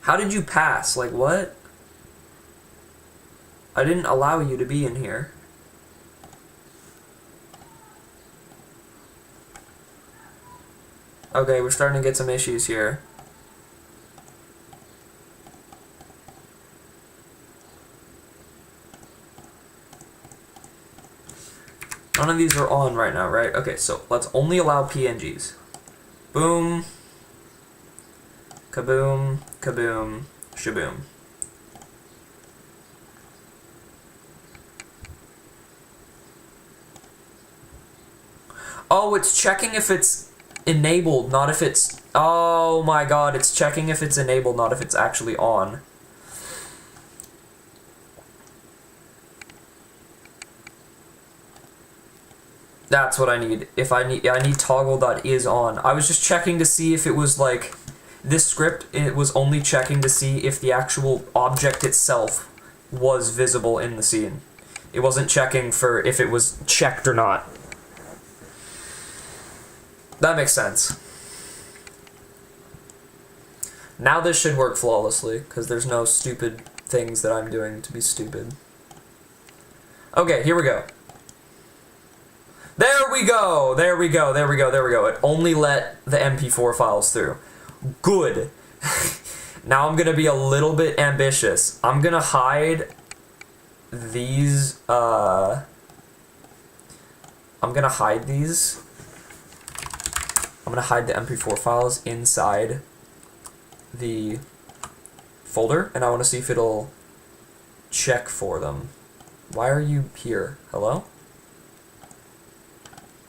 How did you pass? Like, what? I didn't allow you to be in here. Okay, we're starting to get some issues here. None of these are on right now, right? Okay, so let's only allow PNGs. Boom. Kaboom, kaboom, shaboom. Oh, it's checking if it's enabled, not if it's... Oh my god, it's checking if it's enabled, not if it's actually on. That's what I need. I need toggle.is on. I was just checking to see if it was like... This script, it was only checking to see if the actual object itself was visible in the scene. It wasn't checking for if it was checked or not. That makes sense. Now this should work flawlessly, because there's no stupid things that I'm doing to be stupid. Okay, here we go. There we go! There we go, there we go, there we go. It only let the MP4 files through. Good. Now I'm gonna be a little bit ambitious. I'm gonna hide these, I'm gonna hide these. I'm gonna hide the MP4 files inside the folder, and I wanna see if it'll check for them. Why are you here? Hello?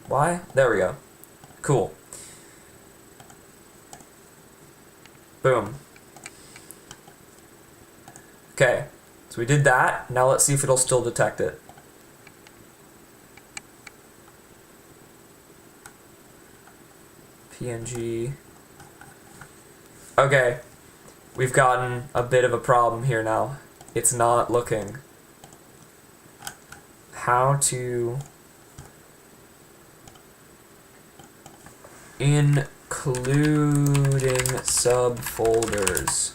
Why? There we go. Cool. Boom. Okay, so we did that. Now let's see if it'll still detect it. PNG. Okay, we've gotten a bit of a problem here now. It's not looking. How to... Including subfolders.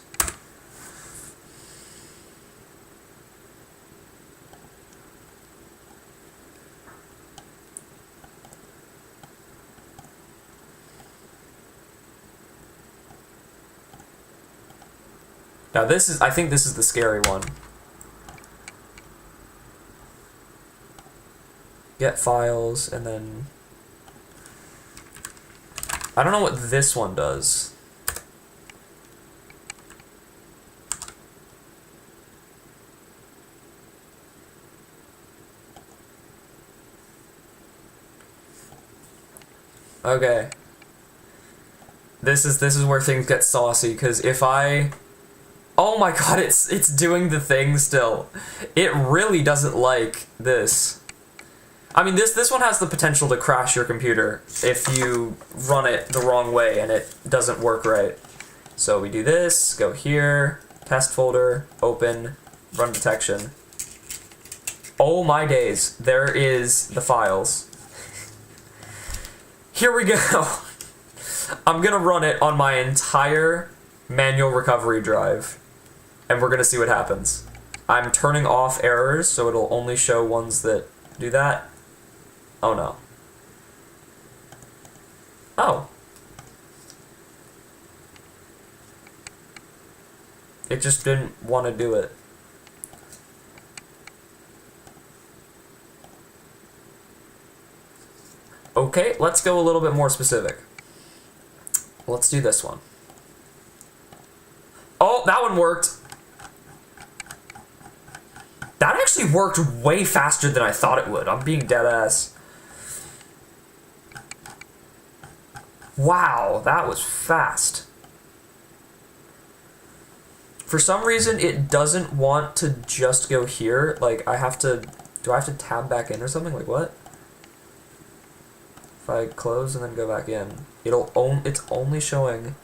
Now this is, I think this is the scary one. Get files, and then... I don't know what this one does. Okay. This is where things get saucy, because if I... Oh my god, it's doing the thing still. It really doesn't like this. I mean, this one has the potential to crash your computer if you run it the wrong way and it doesn't work right. So we do this, go here, test folder, open, run detection. Oh my days, there is the files. Here we go. I'm gonna run it on my entire manual recovery drive, and we're gonna see what happens. I'm turning off errors, so it'll only show ones that do that. Oh no. Oh. It just didn't want to do it. Okay, let's go a little bit more specific. Let's do this one. Oh, that one worked. That actually worked way faster than I thought it would. I'm being dead ass. Wow, that was fast. For some reason, it doesn't want to just go here. Like, I have to... Do I have to tab back in or something? Like, what? If I close and then go back in, it's only showing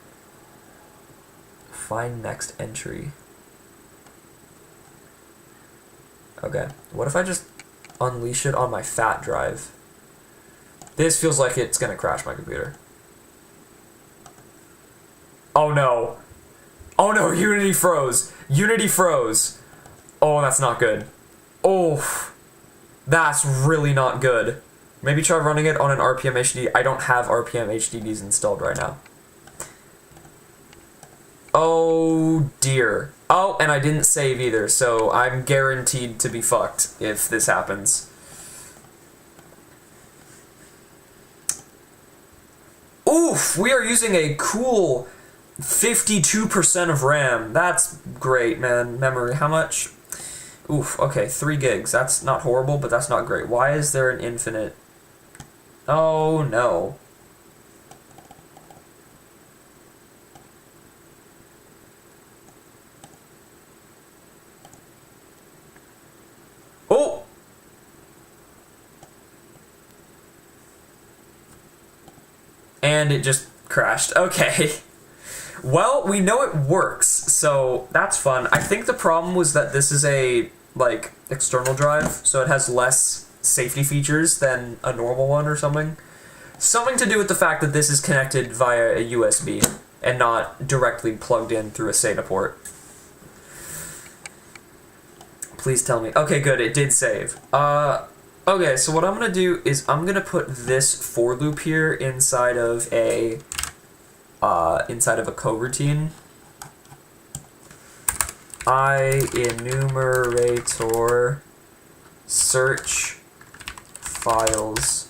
find next entry. Okay, what if I just unleash it on my fat drive? This feels like it's gonna crash my computer. Oh no. Oh no, Unity froze. Unity froze. Oh, that's not good. Oh, that's really not good. Maybe try running it on an RPM HD. I don't have RPM HDDs installed right now. Oh dear. Oh, and I didn't save either, so I'm guaranteed to be fucked if this happens. Oof, we are using a cool 52% of RAM. That's great, man. Memory, how much? Oof, okay, 3 gigs. That's not horrible, but that's not great. Why is there an infinite... Oh, no. Oh! And it just crashed. Okay. Well, we know it works, so that's fun. I think the problem was that this is a, like, external drive, so it has less safety features than a normal one or something. Something to do with the fact that this is connected via a USB and not directly plugged in through a SATA port. Please tell me. Okay, good, it did save. Okay, so what I'm gonna do is I'm gonna put this for loop here inside of a coroutine. Enumerator search files.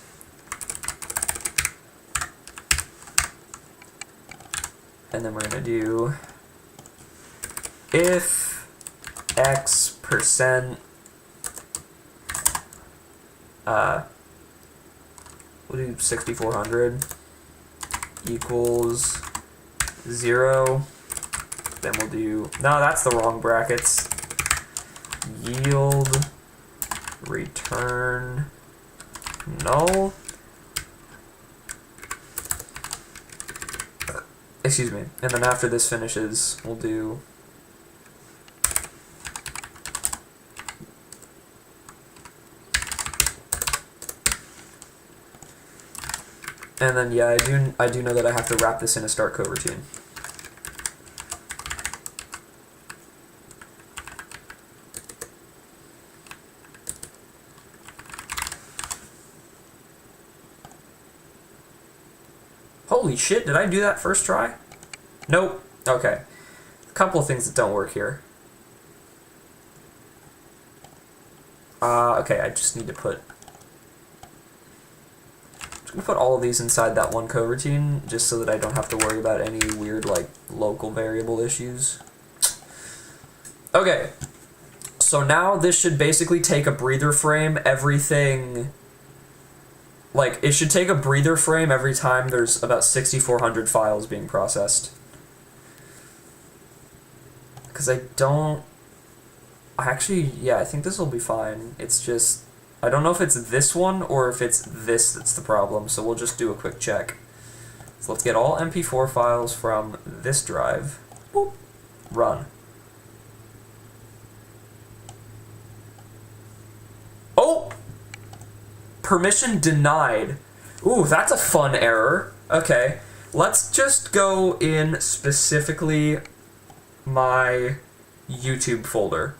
And then we're gonna do if X%, we'll do 6400 equals 0. Then we'll do, no, that's the wrong brackets. Yield return null. Excuse me. And then after this finishes, we'll do and then yeah, I do know that I have to wrap this in a start coroutine. Holy shit, did I do that first try? Nope. Okay. couple of things that don't work here. Okay, I just need to put... I'm just gonna put all of these inside that one coroutine, just so that I don't have to worry about any weird, like, local variable issues. Okay. So now this should basically take a breather frame everything... Like, it should take a breather frame every time there's about 6,400 files being processed. Because I don't... Actually, yeah, I think this will be fine. It's just... I don't know if it's this one or if it's this that's the problem, so we'll just do a quick check. So let's get all MP4 files from this drive. Boop. Run. Oh! Permission denied. Ooh, that's a fun error. Okay, let's just go in specifically my YouTube folder.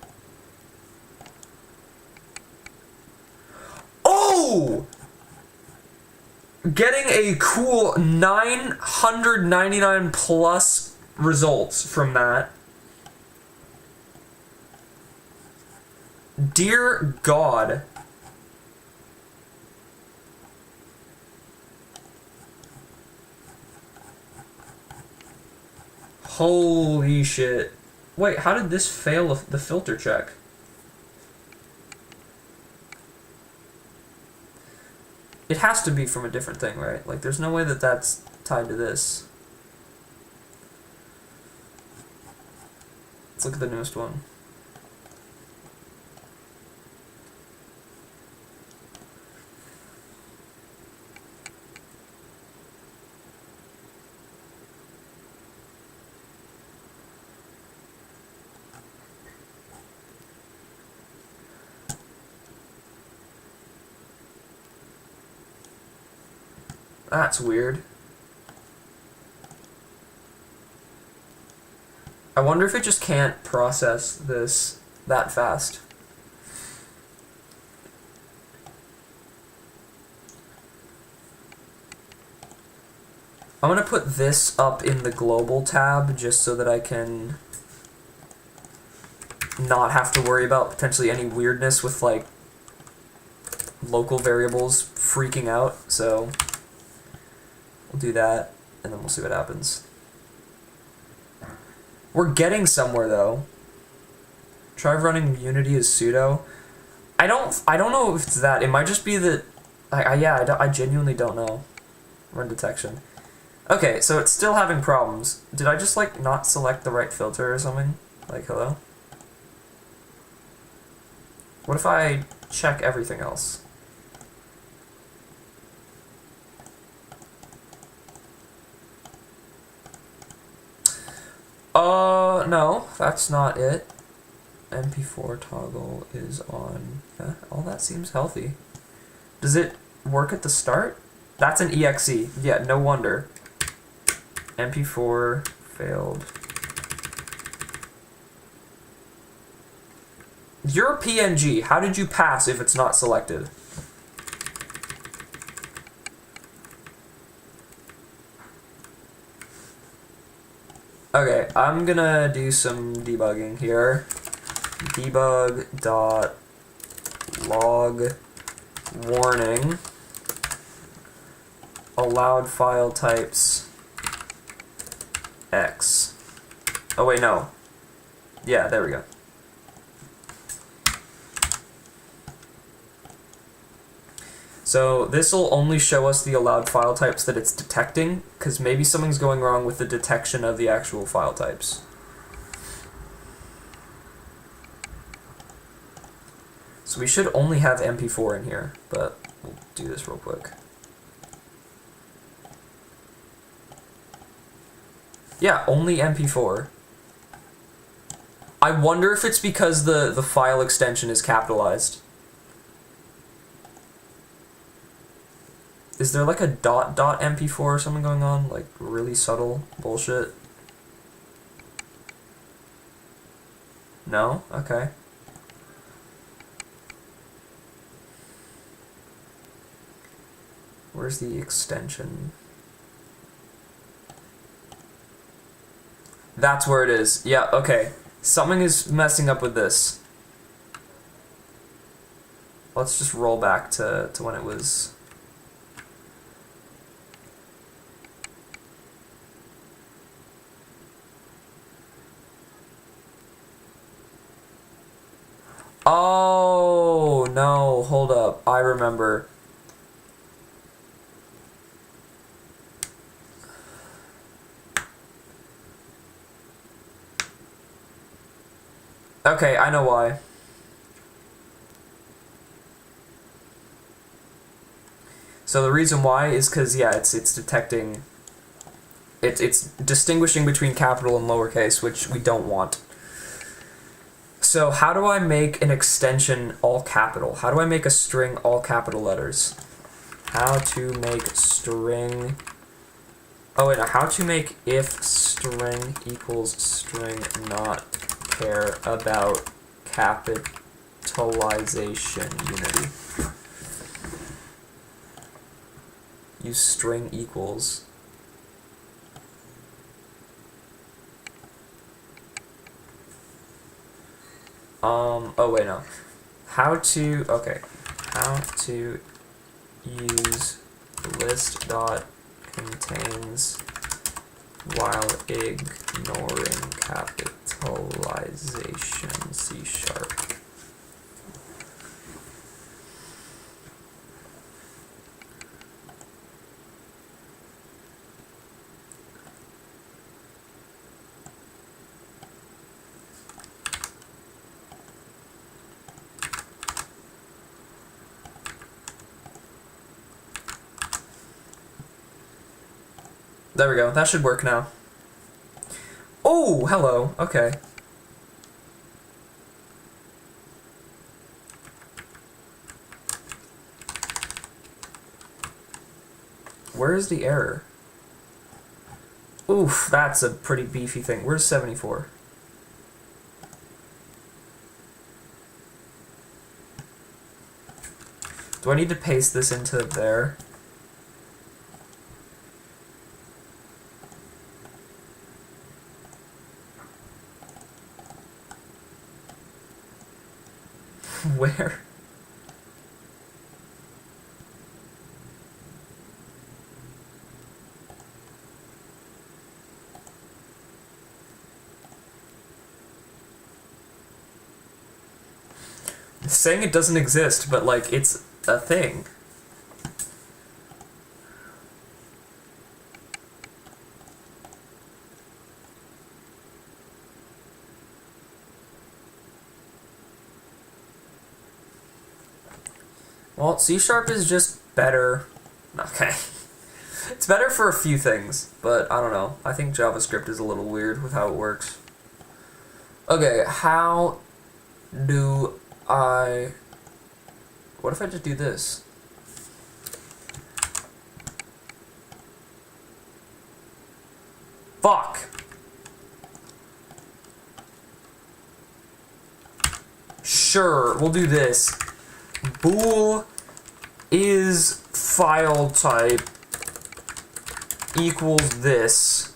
Oh! Getting a cool 999 plus results from that. Dear God. Holy shit. Wait, how did this fail the filter check? It has to be from a different thing, right? Like, there's no way that that's tied to this. Let's look at the newest one. That's weird. I wonder if it just can't process this that fast. I'm gonna put this up in the global tab just so that I can not have to worry about potentially any weirdness with like local variables freaking out, so we'll do that, and then we'll see what happens. We're getting somewhere, though. Try running Unity as sudo. I don't know if it's that. It might just be that... I genuinely don't know. Run detection. Okay, so it's still having problems. Did I just, like, not select the right filter or something? Like, hello? What if I check everything else? No, that's not it. MP4 toggle is on. Yeah, all that seems healthy. Does it work at the start? That's an exe. Yeah, no wonder. MP4 failed. You're a PNG. How did you pass if it's not selected? Okay, I'm gonna do some debugging here. Debug.log warning. Allowed file types X. Oh wait, no. Yeah, there we go. So this will only show us the allowed file types that it's detecting, because maybe something's going wrong with the detection of the actual file types. So we should only have MP4 in here, but we'll do this real quick. Yeah, only MP4. I wonder if it's because the file extension is capitalized. Is there like a .mp4 or something going on? Like really subtle bullshit? No? Okay. Where's the extension? That's where it is. Yeah, okay. Something is messing up with this. Let's just roll back to when it was... Oh, no, hold up. I remember. Okay, I know why. So the reason why is because, yeah, it's detecting... It's distinguishing between capital and lowercase, which we don't want. So how do I make an extension all capital? How do I make a string all capital letters? How to make string... Oh wait, no, how to make if string equals string not care about capitalization unity. Use string equals. Oh wait, no. How to, okay. How to use list dot contains while ignoring capitalization C#. There we go. That should work now. Oh, hello. Okay. Where is the error? Oof, that's a pretty beefy thing. Where's 74? Do I need to paste this into there? Where? It's saying it doesn't exist, but like it's a thing. Well, C# is just better. Okay. It's better for a few things, but I don't know. I think JavaScript is a little weird with how it works. Okay, how do I... What if I just do this? Fuck! Sure, we'll do this. Bool is file type equals this,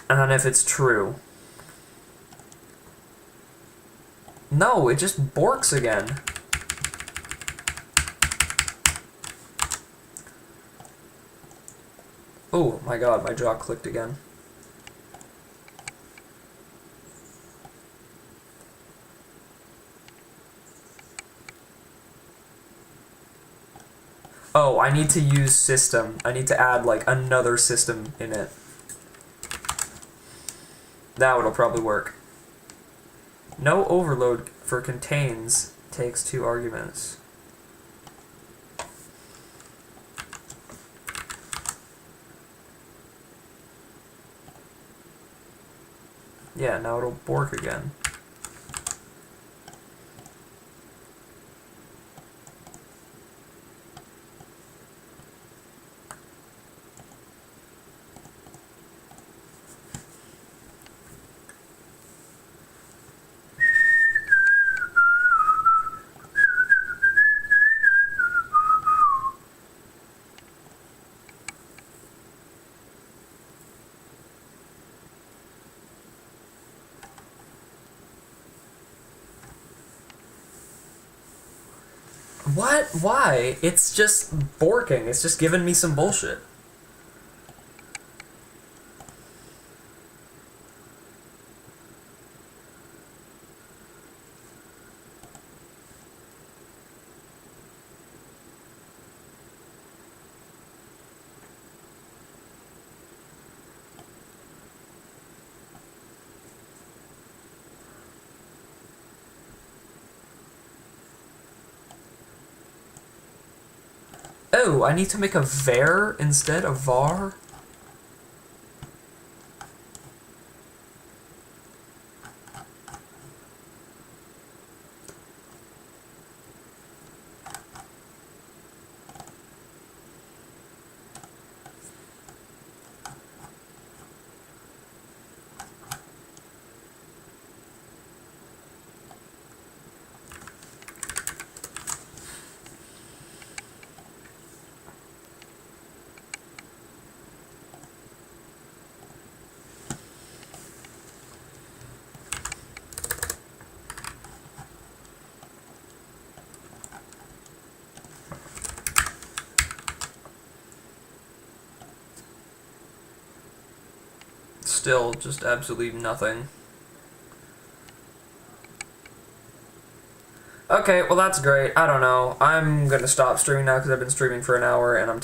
and then if it's true. No, it just borks again. Oh my god, my jaw clicked again. Oh, I need to use system. I need to add like another system in it. Now it'll probably work. No overload for contains takes 2 arguments. Yeah, now it'll bork again. What? Why? It's just borking. It's just giving me some bullshit. Oh, I need to make a var instead of var? Still just absolutely nothing. Okay, well that's great. I don't know. I'm gonna stop streaming now because I've been streaming for an hour and I'm